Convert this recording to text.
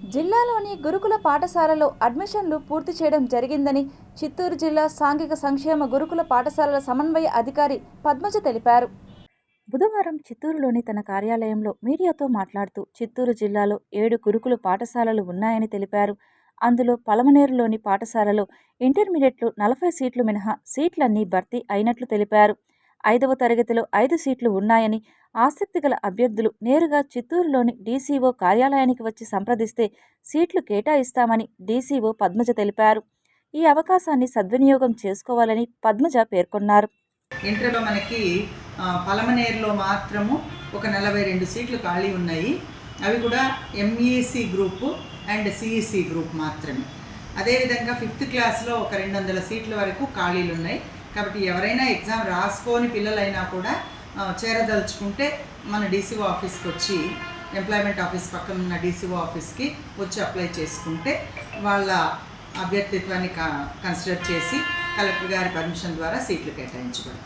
జిల్లాలోని గురుకుల పాఠశాలలో అడ్మిషన్లు పూర్తి చేయడం జరిగిందని చిత్తూరు జిల్లా సాంఘిక సంక్షేమ గురుకుల పాఠశాలల సమన్వయ అధికారి పద్మజ తెలిపారు. బుధవారం చిత్తూరులోని తన కార్యాలయంలో మీడియాతో మాట్లాడుతూ చిత్తూరు జిల్లాలో 7 గురుకుల పాఠశాలలు ఉన్నాయని తెలిపారు. అందులో పలమనేరులోని పాఠశాలలో ఇంటర్మీడియట్లో 40 సీట్లు మినహా సీట్లన్నీ భర్తీ అయినట్లు తెలిపారు. 5వ తరగతిలో 5 సీట్లు ఉన్నాయని, ఆసక్తి గల అభ్యర్థులు నేరుగా చిత్తూరులోని డీసీఓ కార్యాలయానికి వచ్చి సంప్రదిస్తే సీట్లు కేటాయిస్తామని డీసీఓ పద్మజ తెలిపారు. ఈ అవకాశాన్ని సద్వినియోగం చేసుకోవాలని పద్మజ పేర్కొన్నారు. ఇంటర్లో మనకి పలమనేరులో మాత్రము ఒక 42 సీట్లు ఖాళీ ఉన్నాయి. అవి కూడా MEC group and CEC group మాత్రమే. అదేవిధంగా 5th క్లాస్లో ఒక 200 సీట్ల వరకు ఖాళీలు ఉన్నాయి. కాబట్టి ఎవరైనా ఎగ్జామ్ రాసుకొని పిల్లలైనా కూడా చేరదలుచుకుంటే మన డీసీఓ ఆఫీస్కి వచ్చి, ఎంప్లాయ్మెంట్ ఆఫీస్ పక్కన ఉన్న డీసీఓ ఆఫీస్కి వచ్చి అప్లై చేసుకుంటే వాళ్ళ అభ్యర్థిత్వాన్ని కన్సిడర్ చేసి కలెక్టర్ గారి పర్మిషన్ ద్వారా సీట్లు కేటాయించబడతాయి.